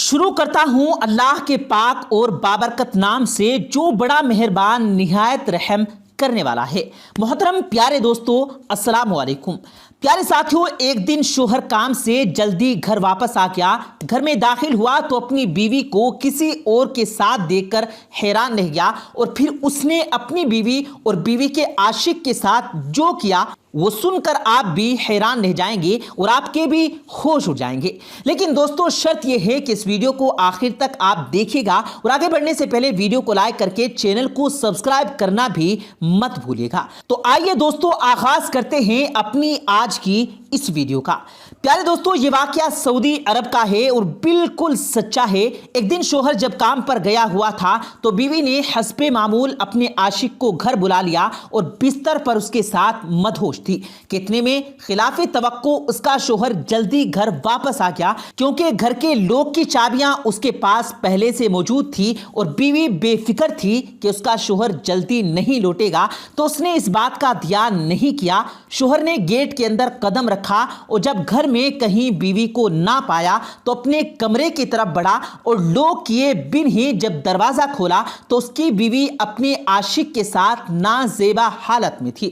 شروع کرتا ہوں اللہ کے پاک اور بابرکت نام سے جو بڑا مہربان نہایت رحم کرنے والا ہے۔ محترم پیارے دوستو، السلام علیکم۔ پیارے ساتھیوں، ایک دن شوہر کام سے جلدی گھر واپس آ گیا۔ گھر میں داخل ہوا تو اپنی بیوی کو کسی اور کے ساتھ دیکھ کر حیران رہ گیا، اور پھر اس نے اپنی بیوی اور بیوی کے عاشق کے ساتھ جو کیا وہ سن کر آپ بھی حیران رہ جائیں گے اور آپ کے بھی ہوش اڑ جائیں گے۔ لیکن دوستو، شرط یہ ہے کہ اس ویڈیو کو آخر تک آپ دیکھیے گا، اور آگے بڑھنے سے پہلے ویڈیو کو لائک کر کے چینل کو سبسکرائب کرنا بھی مت بھولیے گا۔ تو آئیے دوستو، آغاز کرتے ہیں اپنی آج کی اس ویڈیو کا۔ پیارے دوستو، یہ واقعہ سعودی عرب کا ہے اور بالکل سچا ہے۔ ایک دن شوہر جب کام پر گیا ہوا تھا تو بیوی نے حسب معمول اپنے عاشق کو گھر بلا لیا اور بستر پر اس کے ساتھ مدہوش تھی۔ کتنے میں خلاف توقع اس کا شوہر جلدی گھر واپس آ گیا، کیونکہ گھر کے لوک کی چابیاں اس کے پاس پہلے سے موجود تھی اور بیوی بے فکر تھی کہ اس کا شوہر جلدی نہیں لوٹے گا، تو اس نے اس بات کا دھیان نہیں کیا۔ شوہر نے گیٹ کے اندر قدم رکھا اور جب گھر میں کہیں بیوی کو نہ پایا تو اپنے کمرے کی طرف بڑھا اور لوک کیے بن ہی جب دروازہ کھولا تو اس کی بیوی اپنے عاشق کے ساتھ نازیبا حالت میں تھی۔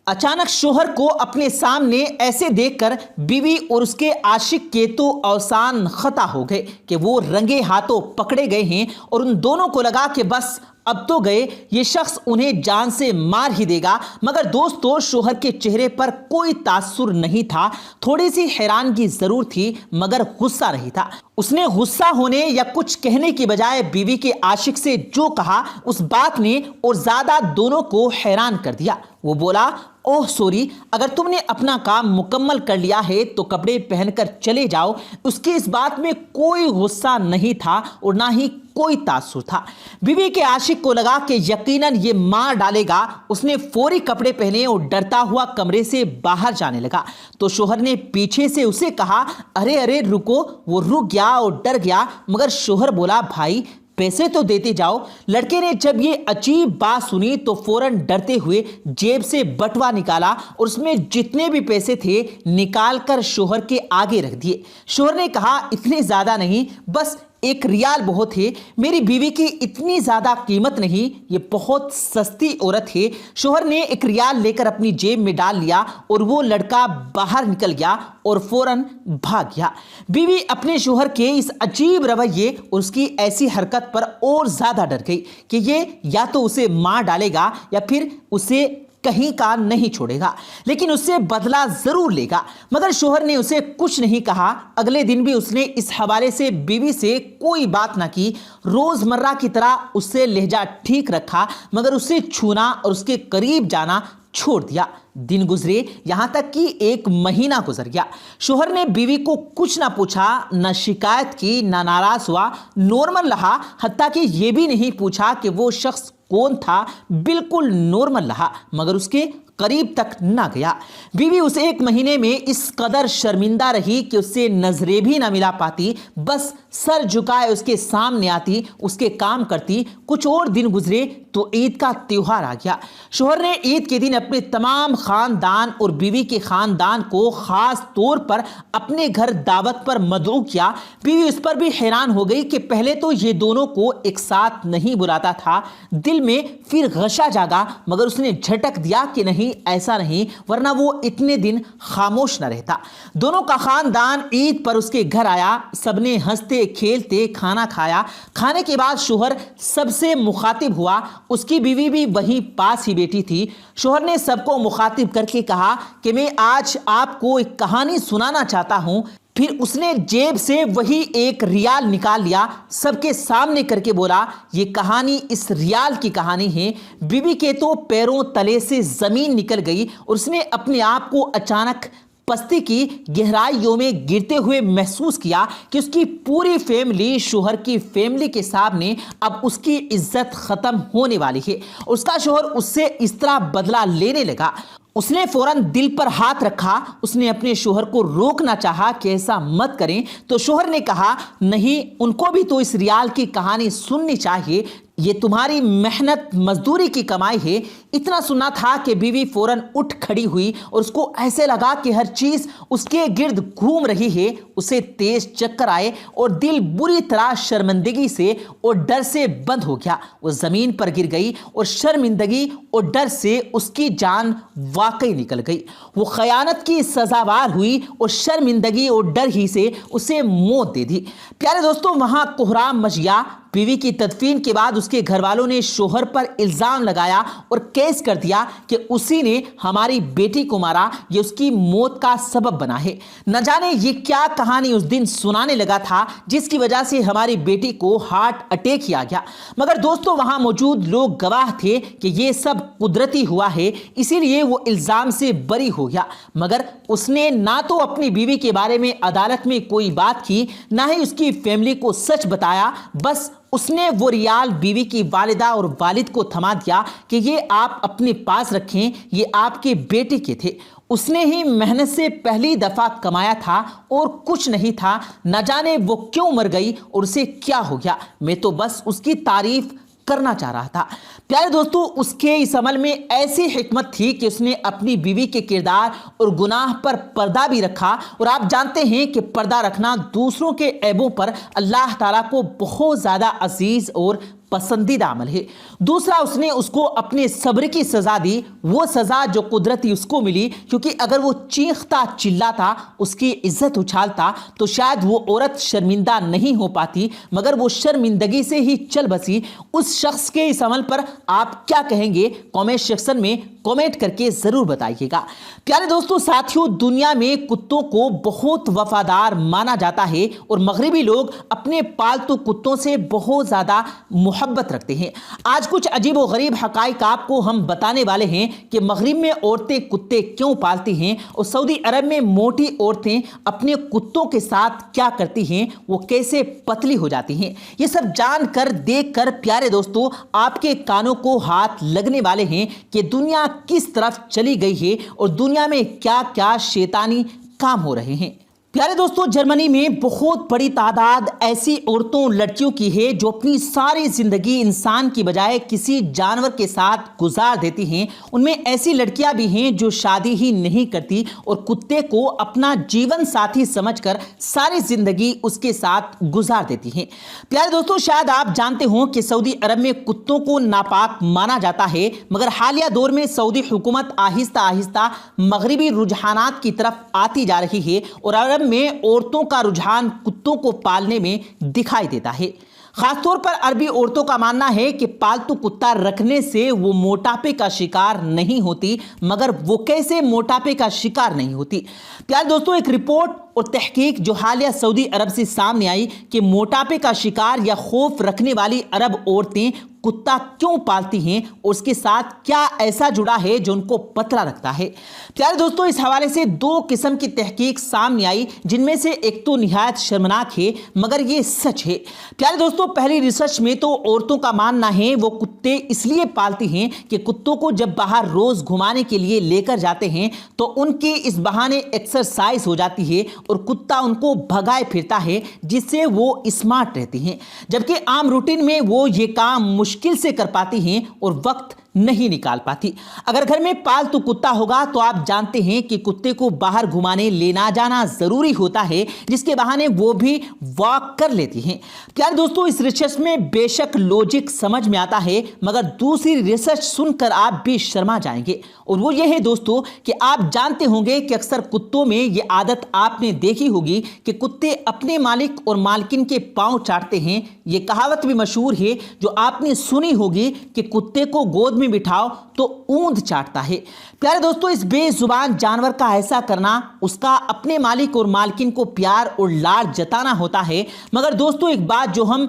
اچانک شوہر کو اپنے سامنے ایسے دیکھ کر بیوی اور اس کے عاشق کے تو اوسان خطا ہو گئے کہ وہ رنگے ہاتھوں پکڑے گئے ہیں، اور ان دونوں کو لگا کہ بس اب تو گئے، یہ شخص انہیں جان سے مار ہی دے گا۔ مگر دوستو، شوہر کے چہرے پر کوئی تاثر نہیں تھا۔ تھوڑی سی حیرانگی ضرور تھی، مگر غصہ نہیں تھا۔ اس نے غصہ ہونے یا کچھ کہنے کی بجائے بیوی کے عاشق سے جو کہا، اس بات نے اور زیادہ دونوں کو حیران کر دیا۔ وہ بولا، اوہ سوری، اگر تم نے اپنا کام مکمل کر لیا ہے تو کپڑے پہن کر چلے جاؤ۔ اس کی اس بات میں کوئی غصہ نہیں تھا اور نہ ہی کوئی تاثر تھا۔ بیوی کے عاشق کو لگا کہ یقیناً یہ مار ڈالے گا۔ اس نے فوری کپڑے پہنے اور ڈرتا ہوا کمرے سے باہر جانے لگا تو شوہر نے پیچھے سے اسے کہا، ارے رکو۔ وہ رک گیا اور ڈر گیا، مگر شوہر بولا، بھائی پیسے تو دیتے جاؤ۔ لڑکے نے جب یہ عجیب بات سنی تو فوراً ڈرتے ہوئے جیب سے بٹوا نکالا اور اس میں جتنے بھی پیسے تھے نکال کر شوہر کے آگے رکھ دیے۔ شوہر نے کہا، اتنے زیادہ نہیں، بس 1 ریال بہت ہے۔ میری بیوی کی اتنی زیادہ قیمت نہیں، یہ بہت سستی عورت ہے۔ شوہر نے 1 ریال لے کر اپنی جیب میں ڈال لیا اور وہ لڑکا باہر نکل گیا اور فوراً بھاگ گیا۔ بیوی اپنے شوہر کے اس عجیب رویے اور اس کی ایسی حرکت پر اور زیادہ ڈر گئی کہ یہ یا تو اسے مار ڈالے گا یا پھر اسے کہیں کا نہیں چھوڑے گا، لیکن اس سے بدلہ ضرور لے گا۔ مگر شوہر نے اسے کچھ نہیں کہا۔ اگلے دن بھی اس نے اس حوالے سے بیوی سے کوئی بات نہ کی۔ روزمرہ کی طرح اس سے لہجہ ٹھیک رکھا، مگر اسے چھونا اور اس کے قریب جانا چھوڑ دیا۔ دن گزرے، یہاں تک کہ 1 مہینہ گزر گیا۔ شوہر نے بیوی کو کچھ نہ پوچھا، نہ شکایت کی، نہ ناراض ہوا، نارمل رہا، حتیٰ کہ یہ بھی نہیں پوچھا کہ وہ شخص کون تھا، بالکل نارمل رہا، مگر اس کے قریب تک نہ گیا۔ بیوی اس 1 مہینے میں اس قدر شرمندہ رہی کہ اس سے نظریں بھی نہ ملا پاتی، بس سر جھکائے اس کے سامنے آتی، اس کے کام کرتی۔ کچھ اور دن گزرے تو عید کا تہوار آ گیا۔ شوہر نے عید کے دن اپنے تمام خاندان اور بیوی کے خاندان کو خاص طور پر اپنے گھر دعوت پر مدعو کیا۔ بیوی اس پر بھی حیران ہو گئی کہ پہلے تو یہ دونوں کو ایک ساتھ نہیں بلاتا تھا۔ دل میں پھر غشہ جاگا، مگر اس نے جھٹک دیا کہ نہیں، ایسا نہیں، ورنہ وہ اتنے دن خاموش نہ رہتا۔ دونوں کا خاندان عید پر اس کے گھر آیا، سب نے ہنستے کھیلتے کھانا کھایا۔ کھانے کے بعد شوہر سب سے مخاطب ہوا، اس کی بیوی بھی وہیں پاس ہی بیٹھی تھی۔ شوہر نے سب کو مخاطب کر کے کہا کہ میں آج آپ کو ایک کہانی سنانا چاہتا ہوں۔ پھر اس نے جیب سے وہی 1 ریال نکال لیا، سب کے سامنے کر کے بولا، یہ کہانی اس ریال کی کہانی ہے۔ بیوی کے تو پیروں تلے سے زمین نکل گئی اور اس نے اپنے آپ کو اچانک پستی کی گہرائیوں میں گرتے ہوئے محسوس کیا کہ اس کی پوری فیملی شوہر کی فیملی کے سامنے اب اس کی عزت ختم ہونے والی ہے۔ اس کا شوہر اس سے اس طرح بدلہ لینے لگا۔ اس نے فوراً دل پر ہاتھ رکھا۔ اس نے اپنے شوہر کو روکنا چاہا کہ ایسا مت کریں، تو شوہر نے کہا، نہیں، ان کو بھی تو اس ریال کی کہانی سننی چاہیے، یہ تمہاری محنت مزدوری کی کمائی ہے۔ اتنا سنا تھا کہ بیوی فوراً اٹھ کھڑی ہوئی اور اس کو ایسے لگا کہ ہر چیز اس کے گرد گھوم رہی ہے۔ اسے تیز چکر آئے اور دل بری طرح شرمندگی سے اور ڈر سے بند ہو گیا۔ وہ زمین پر گر گئی اور شرمندگی اور ڈر سے اس کی جان واقعی نکل گئی۔ وہ خیانت کی سزاوار ہوئی اور شرمندگی اور ڈر ہی سے اسے موت دے دی۔ پیارے دوستوں، وہاں کوہرام مچ گیا۔ بیوی کی تدفین کے بعد اس کے گھر والوں نے شوہر پر الزام لگایا اور کیس کر دیا کہ اسی نے ہماری بیٹی کو مارا، یہ اس کی موت کا سبب بنا ہے۔ نہ جانے یہ کیا کہانی اس دن سنانے لگا تھا جس کی وجہ سے ہماری بیٹی کو ہارٹ اٹیک ہی آ گیا۔ مگر دوستوں، وہاں موجود لوگ گواہ تھے کہ یہ سب قدرتی ہوا ہے، اسی لیے وہ الزام سے بری ہو گیا۔ مگر اس نے نہ تو اپنی بیوی کے بارے میں عدالت میں کوئی بات کی، نہ ہی اس کی فیملی کو سچ بتایا۔ بس اس نے وہ ریال بیوی کی والدہ اور والد کو تھما دیا کہ یہ آپ اپنے پاس رکھیں، یہ آپ کے بیٹے کے تھے۔ اس نے ہی محنت سے پہلی دفعہ کمایا تھا اور کچھ نہیں تھا۔ نہ جانے وہ کیوں مر گئی اور اسے کیا ہو گیا۔ میں تو بس اس کی تعریف کرنا چاہ رہا تھا۔ پیارے دوستوں، اس کے اس عمل میں ایسی حکمت تھی کہ اس نے اپنی بیوی کے کردار اور گناہ پر پردہ بھی رکھا۔ اور آپ جانتے ہیں کہ پردہ رکھنا دوسروں کے عیبوں پر اللہ تعالیٰ کو بہت زیادہ عزیز اور پسندیدہ عمل ہے۔ دوسرا، اس نے اس کو اپنے صبر کی سزا دی، وہ سزا جو قدرتی اس کو ملی، کیونکہ اگر وہ چیختا چلاتا، اس کی عزت اچھالتا تو شاید وہ عورت شرمندہ نہیں ہو پاتی، مگر وہ شرمندگی سے ہی چل بسی۔ اس شخص کے اس عمل پر آپ کیا کہیں گے؟ کامنٹ سیکشن میں کامنٹ کر کے ضرور بتائیے گا۔ پیارے دوستوں، ساتھیوں، دنیا میں کتوں کو بہت وفادار مانا جاتا ہے اور مغربی لوگ اپنے پالتو کتوں سے بہت زیادہ محبت رکھتے ہیں۔ آج کچھ عجیب و غریب حقائق آپ کو ہم بتانے والے ہیں کہ مغرب میں عورتیں کتے کیوں پالتی ہیں اور سعودی عرب میں موٹی عورتیں اپنے کتوں کے ساتھ کیا کرتی ہیں، وہ کیسے پتلی ہو جاتی ہیں۔ یہ سب جان کر دیکھ کر پیارے دوستوں، آپ کے کانوں کو ہاتھ لگنے والے ہیں کہ دنیا کس طرف چلی گئی ہے اور دنیا میں کیا کیا شیطانی کام ہو رہے ہیں۔ پیارے دوستوں، جرمنی میں بہت بڑی تعداد ایسی عورتوں لڑکیوں کی ہے جو اپنی ساری زندگی انسان کی بجائے کسی جانور کے ساتھ گزار دیتی ہیں۔ ان میں ایسی لڑکیاں بھی ہیں جو شادی ہی نہیں کرتی اور کتے کو اپنا جیون ساتھی سمجھ کر ساری زندگی اس کے ساتھ گزار دیتی ہیں۔ پیارے دوستوں، شاید آپ جانتے ہوں کہ سعودی عرب میں کتوں کو ناپاک مانا جاتا ہے، مگر حالیہ دور میں سعودی حکومت آہستہ آہستہ مغربی رجحانات کی طرف آتی جا رہی ہے اور عرب میں عورتوں کا رجحان کتوں کو پالنے میں دکھائی دیتا ہے۔ خاص طور پر عربی عورتوں کا ماننا ہے کہ پالتو کتا رکھنے سے وہ موٹاپے کا شکار نہیں ہوتی۔ مگر وہ کیسے موٹاپے کا شکار نہیں ہوتی؟ پیارے دوستوں، ایک رپورٹ اور تحقیق جو حالیہ سعودی عرب سے سامنے آئی کہ موٹاپے کا شکار یا خوف رکھنے والی عرب عورتیں کتا کیوں پالتی ہیں اور اس کے ساتھ کیا ایسا جڑا ہے جو ان کو پتلا رکھتا ہے۔ پیارے دوستوں، اس حوالے سے دو قسم کی تحقیق سامنے آئی، جن میں سے ایک تو نہایت شرمناک ہے مگر یہ سچ ہے۔ پیارے دوستوں، پہلی ریسرچ میں تو عورتوں کا ماننا ہے وہ کتے اس لیے پالتی ہیں کہ کتوں کو جب باہر روز گھمانے کے لیے لے کر جاتے ہیں تو ان کی اس بہانے ایکسرسائز ہو جاتی ہے اور کتا ان کو بھگائے پھرتا ہے، جس سے وہ اسمارٹ رہتی ہیں، جبکہ عام روٹین میں وہ یہ کام مشکل سے کر پاتی ہیں اور وقت نہیں نکال پاتی۔ اگر گھر میں پالتو کتا ہوگا تو آپ جانتے ہیں کہ کتے کو باہر گھمانے لینا جانا ضروری ہوتا ہے، جس کے بہانے وہ بھی واک کر لیتی ہیں۔ پیارے دوستوں، اس ریسرچ میں بے شک لوجک سمجھ میں آتا ہے، مگر دوسری ریسرچ سن کر آپ بھی شرما جائیں گے، اور وہ یہ ہے دوستوں کہ آپ جانتے ہوں گے کہ اکثر کتوں میں یہ عادت آپ نے دیکھی ہوگی کہ کتے اپنے مالک اور مالکن کے پاؤں چاٹتے ہیں۔ یہ کہاوت بھی مشہور ہے جو آپ نے سنی ہوگی کہ کتے کو گود میں بٹھاؤ تو اونٹ چاٹتا ہے۔ پیارے دوستوں، اس بے زبان جانور کا ایسا کرنا اس کا اپنے مالک اور مالکن کو پیار اور لاڈ جتانا ہوتا ہے۔ مگر دوستوں، ایک بات جو ہم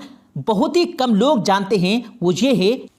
بہت ہی کم لوگ جانتے ہیں وہ یہ ہے